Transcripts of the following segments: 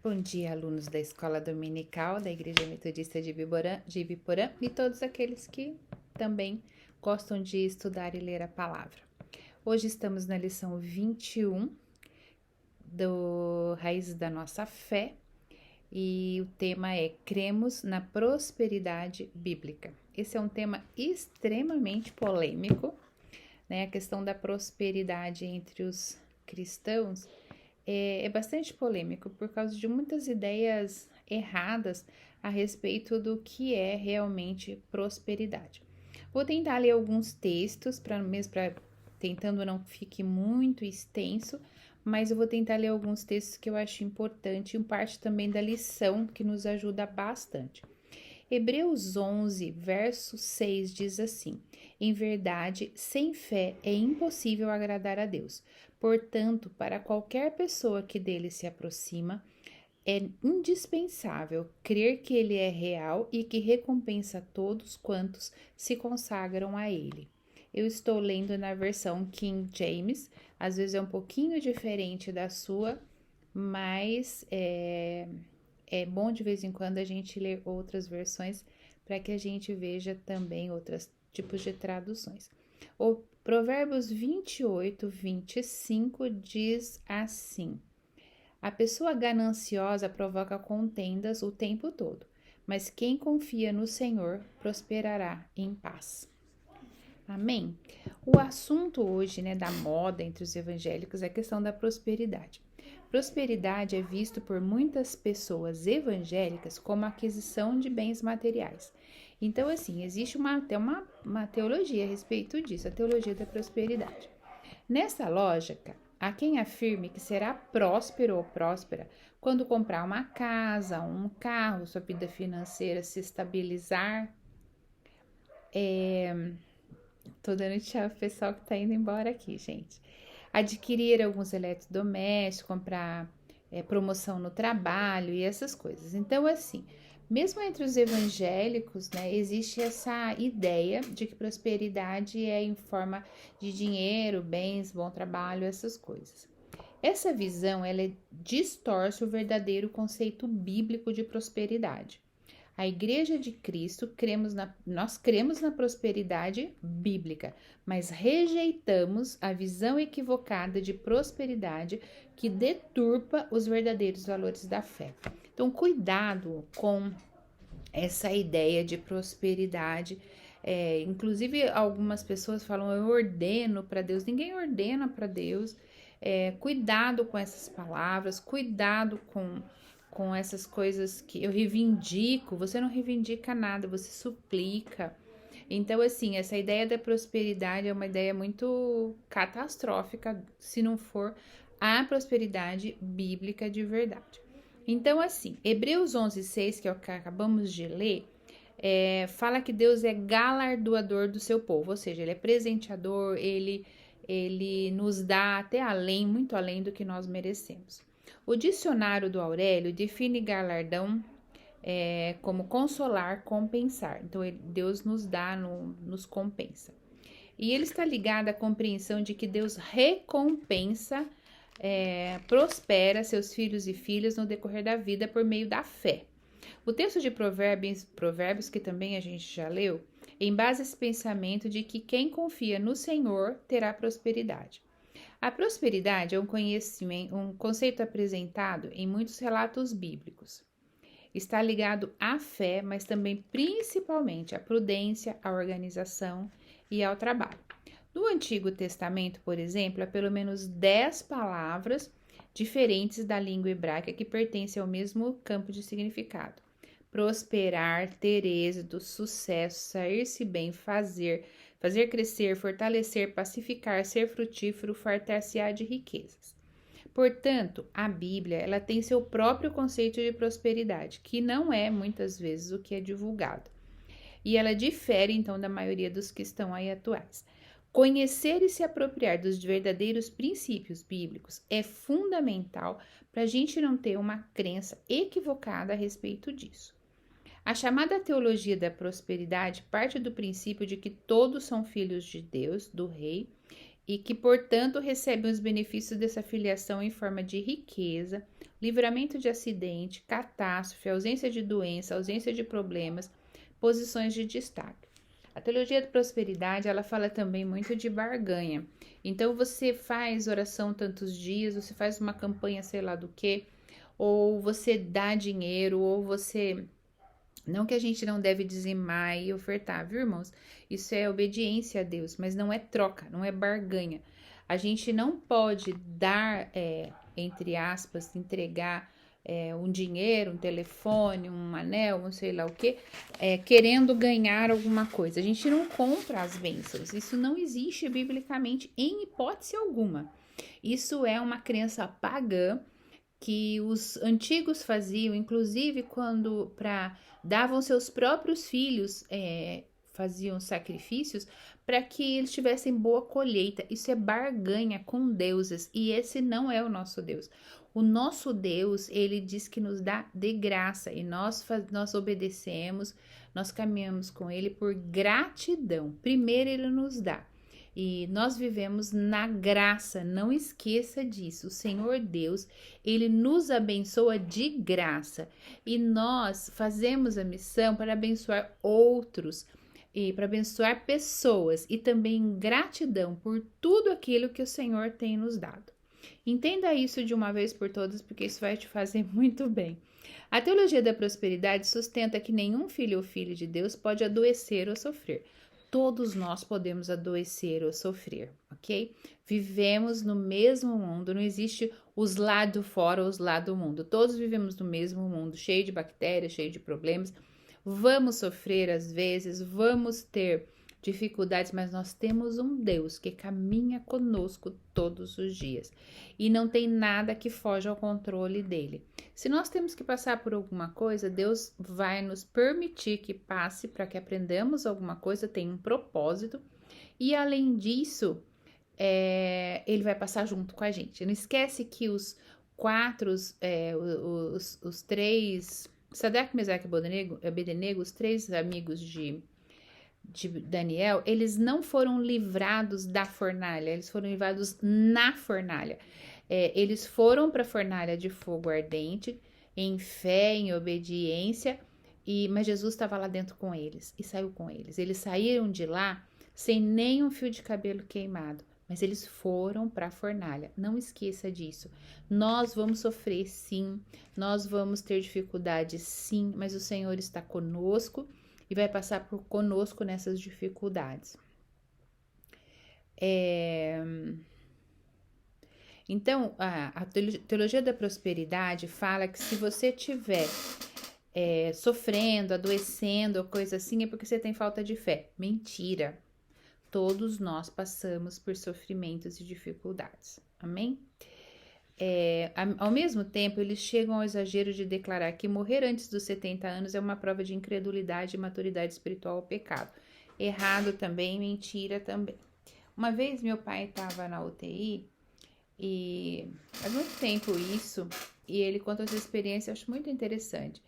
Bom dia, alunos da Escola Dominical da Igreja Metodista de Ibiporã e todos aqueles que também gostam de estudar e ler a palavra. Hoje estamos na lição 21 do Raízes da Nossa Fé e o tema é Cremos na Prosperidade Bíblica. Esse é um tema extremamente polêmico, né? A questão da prosperidade entre os cristãos é bastante polêmico por causa de muitas ideias erradas a respeito do que é realmente prosperidade. Vou tentar ler alguns textos para tentando não fique muito extenso, mas eu vou tentar ler alguns textos que eu acho importante e parte também da lição que nos ajuda bastante. Hebreus 11, verso 6 diz assim: Em verdade, sem fé é impossível agradar a Deus. Portanto, para qualquer pessoa que dele se aproxima, é indispensável crer que ele é real e que recompensa todos quantos se consagram a ele. Eu estou lendo na versão King James, às vezes é um pouquinho diferente da sua, mas é bom de vez em quando a gente ler outras versões para que a gente veja também outros tipos de traduções. O Provérbios 28, 25 diz assim: A pessoa gananciosa provoca contendas o tempo todo, mas quem confia no Senhor prosperará em paz. Amém? O assunto hoje, da moda entre os evangélicos é a questão da prosperidade. Prosperidade é visto por muitas pessoas evangélicas como aquisição de bens materiais. Então, assim, existe até uma teologia a respeito disso, a teologia da prosperidade. Nessa lógica, há quem afirme que será próspero ou próspera quando comprar uma casa, um carro, sua vida financeira se estabilizar. Tô dando tchau pro pessoal que tá indo embora aqui, gente. Adquirir alguns eletrodomésticos, comprar promoção no trabalho e essas coisas. Então, assim, mesmo entre os evangélicos, existe essa ideia de que prosperidade é em forma de dinheiro, bens, bom trabalho, essas coisas. Essa visão, ela distorce o verdadeiro conceito bíblico de prosperidade. A Igreja de Cristo, nós cremos na prosperidade bíblica, mas rejeitamos a visão equivocada de prosperidade que deturpa os verdadeiros valores da fé. Então, cuidado com essa ideia de prosperidade. Inclusive, algumas pessoas falam, eu ordeno para Deus. Ninguém ordena para Deus. Cuidado com essas palavras, cuidado com essas coisas que eu reivindico. Você não reivindica nada, você suplica. Então, assim, essa ideia da prosperidade é uma ideia muito catastrófica se não for a prosperidade bíblica de verdade. Então, assim, Hebreus 11:6, que é o que acabamos de ler, fala que Deus é galardoador do seu povo, ou seja, ele é presenteador, ele nos dá até além, muito além do que nós merecemos. O dicionário do Aurélio define galardão como consolar, compensar. Então, Deus nos dá, nos compensa. E ele está ligado à compreensão de que Deus recompensa, prospera seus filhos e filhas no decorrer da vida por meio da fé. O texto de Provérbios, que também a gente já leu, embasa esse pensamento de que quem confia no Senhor terá prosperidade. A prosperidade é um conceito apresentado em muitos relatos bíblicos. Está ligado à fé, mas também principalmente à prudência, à organização e ao trabalho. No Antigo Testamento, por exemplo, há pelo menos 10 palavras diferentes da língua hebraica que pertencem ao mesmo campo de significado. Prosperar, ter êxito, sucesso, sair-se bem, fazer crescer, fortalecer, pacificar, ser frutífero, fartar-se-á de riquezas. Portanto, a Bíblia, ela tem seu próprio conceito de prosperidade, que não é muitas vezes o que é divulgado. E ela difere, então, da maioria dos que estão aí atuais. Conhecer e se apropriar dos verdadeiros princípios bíblicos é fundamental para a gente não ter uma crença equivocada a respeito disso. A chamada teologia da prosperidade parte do princípio de que todos são filhos de Deus, do Rei, e que, portanto, recebem os benefícios dessa filiação em forma de riqueza, livramento de acidente, catástrofe, ausência de doença, ausência de problemas, posições de destaque. A teologia da prosperidade, ela fala também muito de barganha. Então, você faz oração tantos dias, você faz uma campanha sei lá do que, ou você dá dinheiro, ou você... Não que a gente não deve dizimar e ofertar, viu, irmãos? Isso é obediência a Deus, mas não é troca, não é barganha. A gente não pode dar, entre aspas, entregar um dinheiro, um telefone, um anel, não sei lá o que, querendo ganhar alguma coisa. A gente não compra as bênçãos. Isso não existe biblicamente em hipótese alguma. Isso é uma crença pagã que os antigos faziam, inclusive quando davam seus próprios filhos, faziam sacrifícios para que eles tivessem boa colheita. Isso é barganha com deuses e esse não é o nosso Deus. O nosso Deus, ele diz que nos dá de graça e nós obedecemos, nós caminhamos com ele por gratidão. Primeiro ele nos dá. E nós vivemos na graça, não esqueça disso. O Senhor Deus, ele nos abençoa de graça e nós fazemos a missão para abençoar outros e para abençoar pessoas e também gratidão por tudo aquilo que o Senhor tem nos dado. Entenda isso de uma vez por todas, porque isso vai te fazer muito bem. A teologia da prosperidade sustenta que nenhum filho ou filha de Deus pode adoecer ou sofrer. Todos nós podemos adoecer ou sofrer, ok? Vivemos no mesmo mundo, não existe os lá do fora ou os lá do mundo. Todos vivemos no mesmo mundo, cheio de bactérias, cheio de problemas. Vamos sofrer às vezes, vamos ter dificuldades, mas nós temos um Deus que caminha conosco todos os dias e não tem nada que foge ao controle dele. Se nós temos que passar por alguma coisa, Deus vai nos permitir que passe para que aprendamos alguma coisa, tem um propósito e além disso, ele vai passar junto com a gente. Não esquece que os três, Sadraque, Mesaque e Abednego, os três amigos de Daniel, eles não foram livrados da fornalha, eles foram livrados na fornalha. Eles foram para a fornalha de fogo ardente, em fé, em obediência, mas Jesus estava lá dentro com eles e saiu com eles. Eles saíram de lá sem nenhum fio de cabelo queimado, mas eles foram para a fornalha. Não esqueça disso. Nós vamos sofrer sim, nós vamos ter dificuldades sim, mas o Senhor está conosco e vai passar por conosco nessas dificuldades. Então, a teologia da prosperidade fala que se você tiver sofrendo, adoecendo ou coisa assim, é porque você tem falta de fé. Mentira. Todos nós passamos por sofrimentos e dificuldades. Amém? Ao mesmo tempo, eles chegam ao exagero de declarar que morrer antes dos 70 anos é uma prova de incredulidade e maturidade espiritual ao pecado. Errado também, mentira também. Uma vez meu pai estava na UTI e faz muito tempo isso, e ele conta essa experiência, eu acho muito interessante.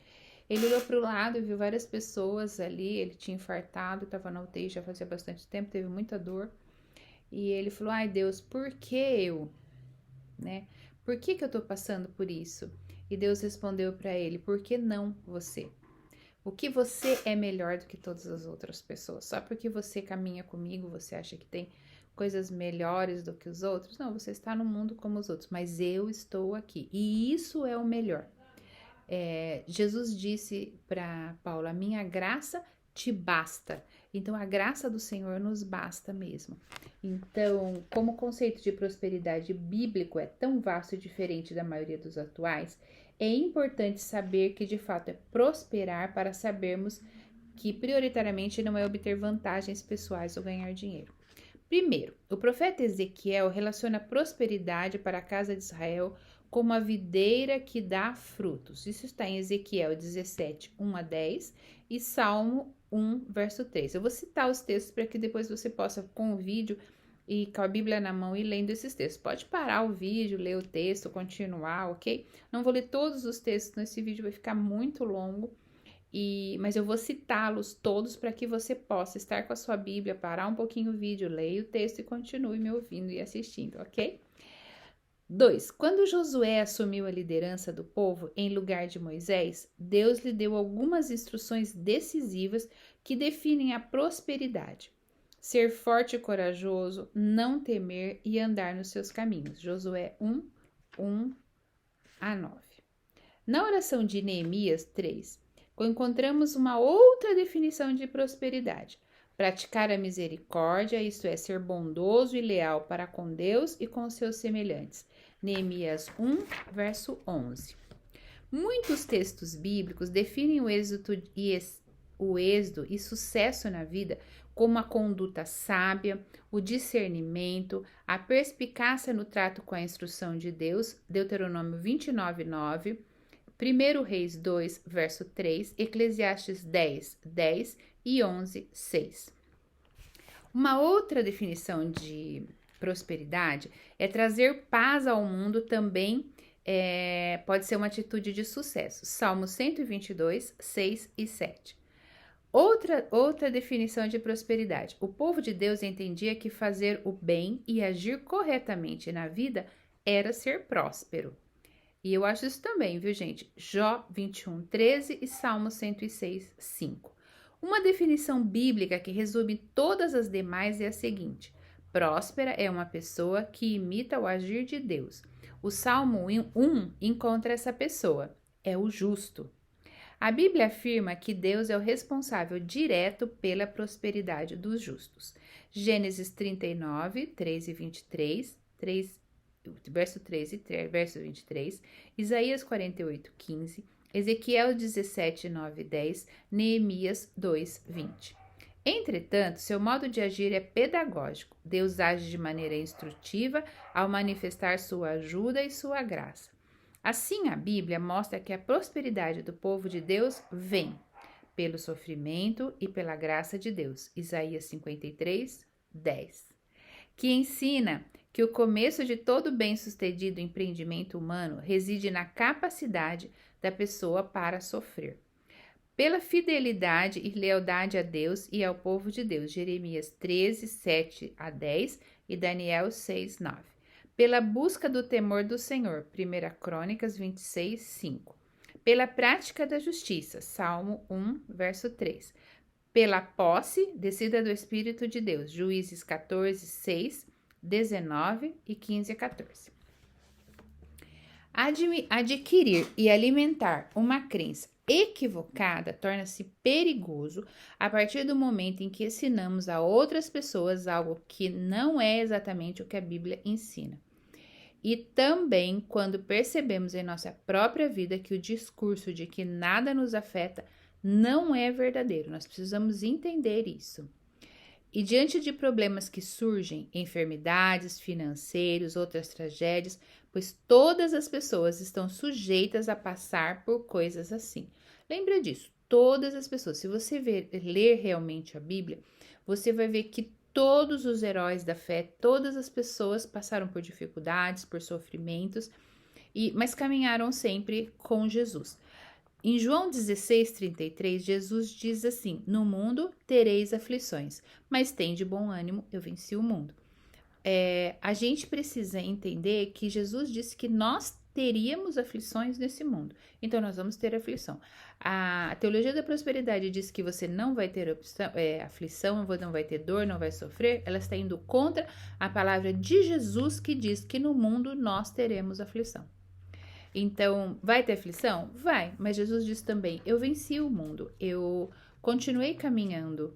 Ele olhou para o lado e viu várias pessoas ali, ele tinha infartado, estava na UTI já fazia bastante tempo, teve muita dor. E ele falou, ai Deus, por que eu? Né? Por que eu tô passando por isso? E Deus respondeu para ele, por que não você? O que você é melhor do que todas as outras pessoas? Só porque você caminha comigo, você acha que tem coisas melhores do que os outros? Não, você está no mundo como os outros, mas eu estou aqui. E isso é o melhor. Jesus disse para Paulo, a minha graça te basta. Então, a graça do Senhor nos basta mesmo. Então, como o conceito de prosperidade bíblico é tão vasto e diferente da maioria dos atuais, é importante saber que, de fato, é prosperar para sabermos que, prioritariamente, não é obter vantagens pessoais ou ganhar dinheiro. Primeiro, o profeta Ezequiel relaciona prosperidade para a casa de Israel como a videira que dá frutos. Isso está em Ezequiel 17, 1 a 10 e Salmo 1, verso 3. Eu vou citar os textos para que depois você possa, com o vídeo e com a Bíblia na mão, ir lendo esses textos. Pode parar o vídeo, ler o texto, continuar, ok? Não vou ler todos os textos nesse vídeo, vai ficar muito longo. Mas eu vou citá-los todos para que você possa estar com a sua Bíblia, parar um pouquinho o vídeo, leia o texto e continue me ouvindo e assistindo, ok? 2. Quando Josué assumiu a liderança do povo em lugar de Moisés, Deus lhe deu algumas instruções decisivas que definem a prosperidade. Ser forte e corajoso, não temer e andar nos seus caminhos. Josué 1, 1 a 9. Na oração de Neemias 3, encontramos uma outra definição de prosperidade. Praticar a misericórdia, isto é, ser bondoso e leal para com Deus e com seus semelhantes. Neemias 1, verso 11. Muitos textos bíblicos definem o êxito e sucesso na vida como a conduta sábia, o discernimento, a perspicácia no trato com a instrução de Deus, Deuteronômio 29, 9, 1 Reis 2, verso 3, Eclesiastes 10, 10 e 11, 6. Uma outra definição de prosperidade é trazer paz ao mundo também. Pode ser uma atitude de sucesso. Salmo 122, 6 e 7. Outra definição de prosperidade. O povo de Deus entendia que fazer o bem e agir corretamente na vida era ser próspero. E eu acho isso também, viu, gente? Jó 21, 13 e Salmo 106, 5. Uma definição bíblica que resume todas as demais é a seguinte: próspera é uma pessoa que imita o agir de Deus. O Salmo 1 encontra essa pessoa, é o justo. A Bíblia afirma que Deus é o responsável direto pela prosperidade dos justos. Gênesis 39, 3 e 23, verso 3 e verso 23, Isaías 48, 15, Ezequiel 17, 9 e 10, Neemias 2, 20. Entretanto, seu modo de agir é pedagógico. Deus age de maneira instrutiva ao manifestar sua ajuda e sua graça. Assim, a Bíblia mostra que a prosperidade do povo de Deus vem pelo sofrimento e pela graça de Deus. Isaías 53, 10. Que ensina que o começo de todo bem-sucedido empreendimento humano reside na capacidade da pessoa para sofrer. Pela fidelidade e lealdade a Deus e ao povo de Deus, Jeremias 13, 7 a 10 e Daniel 6, 9. Pela busca do temor do Senhor, 1 Crônicas 26, 5. Pela prática da justiça, Salmo 1, verso 3. Pela posse, descida do Espírito de Deus, Juízes 14, 6, 19 e 15 a 14. Adquirir e alimentar uma crença equivocada torna-se perigoso a partir do momento em que ensinamos a outras pessoas algo que não é exatamente o que a Bíblia ensina. E também quando percebemos em nossa própria vida que o discurso de que nada nos afeta não é verdadeiro. Nós precisamos entender isso. E diante de problemas que surgem, enfermidades, financeiros, outras tragédias, pois todas as pessoas estão sujeitas a passar por coisas assim. Lembra disso, todas as pessoas. Se você ler realmente a Bíblia, você vai ver que todos os heróis da fé, todas as pessoas passaram por dificuldades, por sofrimentos, mas caminharam sempre com Jesus. Em João 16, 33, Jesus diz assim: no mundo tereis aflições, mas tende bom ânimo, eu venci o mundo. A gente precisa entender que Jesus disse que nós teríamos aflições nesse mundo, então nós vamos ter aflição. A teologia da prosperidade diz que você não vai ter aflição, não vai ter dor, não vai sofrer. Ela está indo contra a palavra de Jesus que diz que no mundo nós teremos aflição. Então, vai ter aflição? Vai, mas Jesus diz também: eu venci o mundo, eu continuei caminhando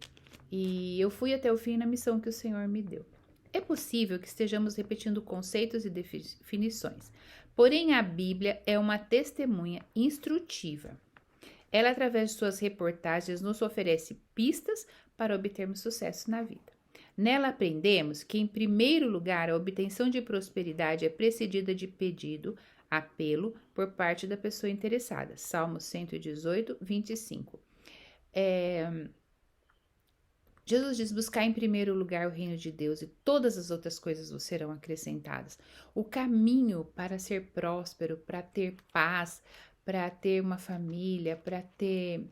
e eu fui até o fim na missão que o Senhor me deu. É possível que estejamos repetindo conceitos e definições, porém a Bíblia é uma testemunha instrutiva. Ela, através de suas reportagens, nos oferece pistas para obtermos sucesso na vida. Nela aprendemos que, em primeiro lugar, a obtenção de prosperidade é precedida de pedido, apelo por parte da pessoa interessada. Salmo 118, 25. Jesus diz: buscar em primeiro lugar o reino de Deus e todas as outras coisas vos serão acrescentadas. O caminho para ser próspero, para ter paz, para ter uma família, para ter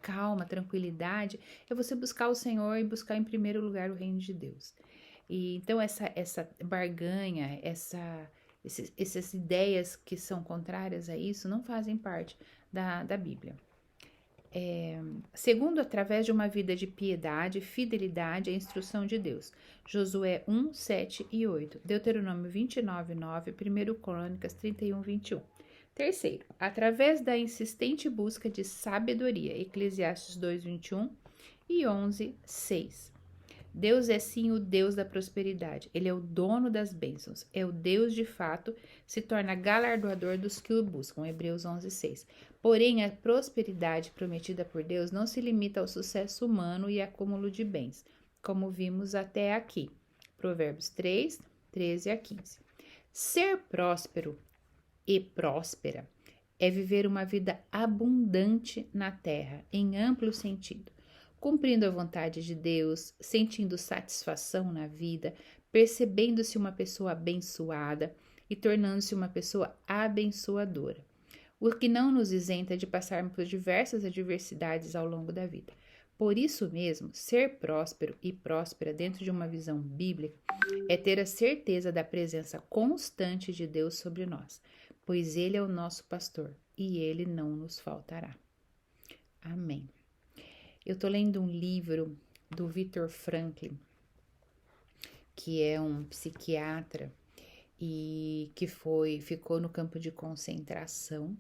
calma, tranquilidade, é você buscar o Senhor e buscar em primeiro lugar o reino de Deus. E então essa barganha, essas ideias que são contrárias a isso não fazem parte da Bíblia. Segundo, através de uma vida de piedade, fidelidade à instrução de Deus. Josué 1, 7 e 8. Deuteronômio 29, 9. 1 Crônicas 31, 21. Terceiro, através da insistente busca de sabedoria. Eclesiastes 2, 21 e 11, 6. Deus é sim o Deus da prosperidade. Ele é o dono das bênçãos. É o Deus de fato, se torna galardoador dos que o buscam. Hebreus 11, 6. Porém, a prosperidade prometida por Deus não se limita ao sucesso humano e acúmulo de bens, como vimos até aqui. Provérbios 3, 13 a 15. Ser próspero e próspera é viver uma vida abundante na terra, em amplo sentido, cumprindo a vontade de Deus, sentindo satisfação na vida, percebendo-se uma pessoa abençoada e tornando-se uma pessoa abençoadora, o que não nos isenta de passarmos por diversas adversidades ao longo da vida. Por isso mesmo, ser próspero e próspera dentro de uma visão bíblica é ter a certeza da presença constante de Deus sobre nós, pois Ele é o nosso pastor e Ele não nos faltará. Amém. Eu estou lendo um livro do Viktor Frankl, que é um psiquiatra e que ficou no campo de concentração,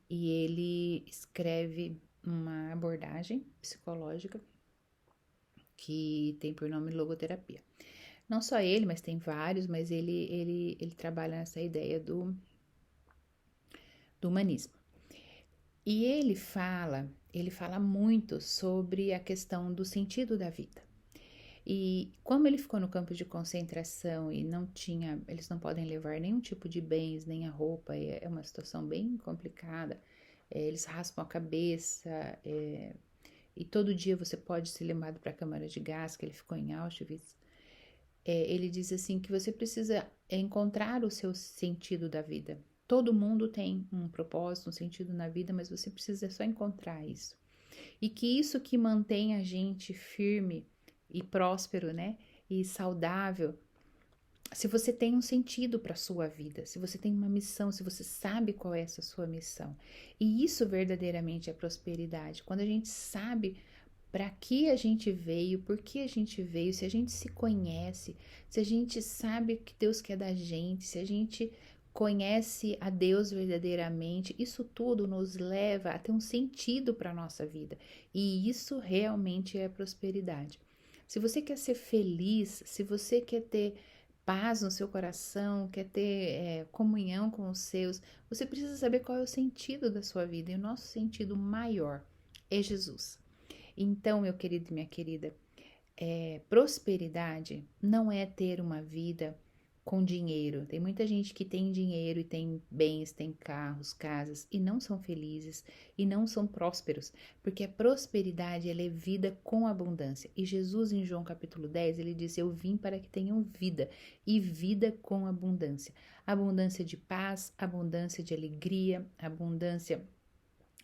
e ele escreve uma abordagem psicológica que tem por nome logoterapia. Não só ele, mas tem vários, mas ele trabalha nessa ideia do humanismo. E ele fala muito sobre a questão do sentido da vida. E como ele ficou no campo de concentração e eles não podem levar nenhum tipo de bens, nem a roupa, é uma situação bem complicada. Eles raspam a cabeça, e todo dia você pode ser levado para a câmara de gás, que ele ficou em Auschwitz. Ele diz assim que você precisa encontrar o seu sentido da vida. Todo mundo tem um propósito, um sentido na vida, mas você precisa só encontrar isso. E que isso que mantém a gente firme e próspero, né? E saudável. Se você tem um sentido para a sua vida, se você tem uma missão, se você sabe qual é essa sua missão. E isso verdadeiramente é prosperidade. Quando a gente sabe para que a gente veio, por que a gente veio, se a gente se conhece, se a gente sabe o que Deus quer da gente, se a gente conhece a Deus verdadeiramente, isso tudo nos leva a ter um sentido para a nossa vida. E isso realmente é prosperidade. Se você quer ser feliz, se você quer ter paz no seu coração, quer ter comunhão com os seus, você precisa saber qual é o sentido da sua vida. E o nosso sentido maior é Jesus. Então, meu querido e minha querida, prosperidade não é ter uma vida com dinheiro. Tem muita gente que tem dinheiro e tem bens, tem carros, casas e não são felizes e não são prósperos, porque a prosperidade ela é vida com abundância. E Jesus em João capítulo 10, ele diz: eu vim para que tenham vida e vida com abundância. Abundância de paz, abundância de alegria, abundância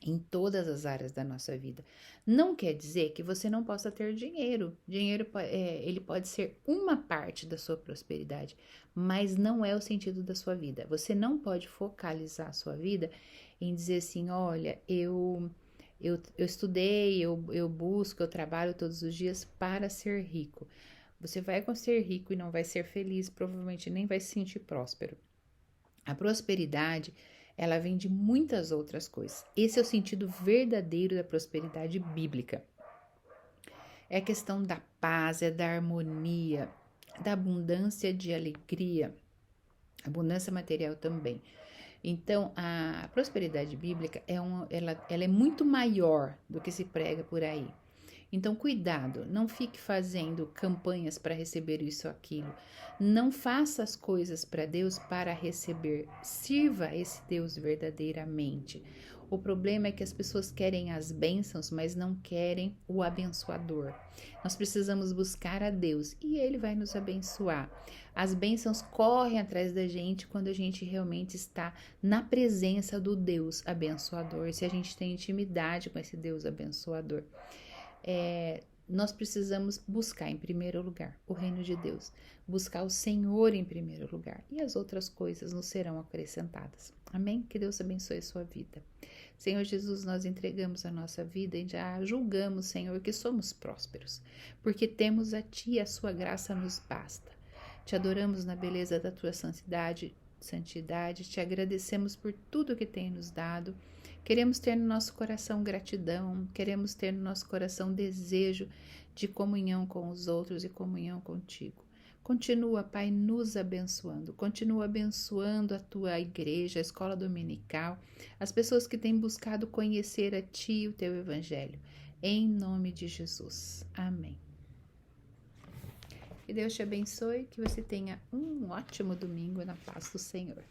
em todas as áreas da nossa vida. Não quer dizer que você não possa ter dinheiro. Dinheiro, ele pode ser uma parte da sua prosperidade, mas não é o sentido da sua vida. Você não pode focalizar a sua vida em dizer assim, olha, eu estudei, eu busco, eu trabalho todos os dias para ser rico. Você vai ser rico e não vai ser feliz, provavelmente nem vai se sentir próspero. A prosperidade ela vem de muitas outras coisas. Esse é o sentido verdadeiro da prosperidade bíblica. É a questão da paz, é da harmonia, da abundância de alegria, abundância material também. Então, a prosperidade bíblica ela é muito maior do que se prega por aí. Então, cuidado, não fique fazendo campanhas para receber isso ou aquilo. Não faça as coisas para Deus para receber. Sirva esse Deus verdadeiramente. O problema é que as pessoas querem as bênçãos, mas não querem o abençoador. Nós precisamos buscar a Deus e Ele vai nos abençoar. As bênçãos correm atrás da gente quando a gente realmente está na presença do Deus abençoador, se a gente tem intimidade com esse Deus abençoador. Nós precisamos buscar em primeiro lugar o reino de Deus, buscar o Senhor em primeiro lugar e as outras coisas nos serão acrescentadas. Amém? Que Deus abençoe a sua vida. Senhor Jesus, nós entregamos a nossa vida e já julgamos, Senhor, que somos prósperos, porque temos a Ti, a Sua graça nos basta. Te adoramos na beleza da Tua santidade, te agradecemos por tudo que tem nos dado. Queremos ter no nosso coração gratidão, queremos ter no nosso coração desejo de comunhão com os outros e comunhão contigo. Continua, Pai, nos abençoando. Continua abençoando a tua igreja, a escola dominical, as pessoas que têm buscado conhecer a Ti e o Teu Evangelho. Em nome de Jesus. Amém. Que Deus te abençoe, que você tenha um ótimo domingo na paz do Senhor.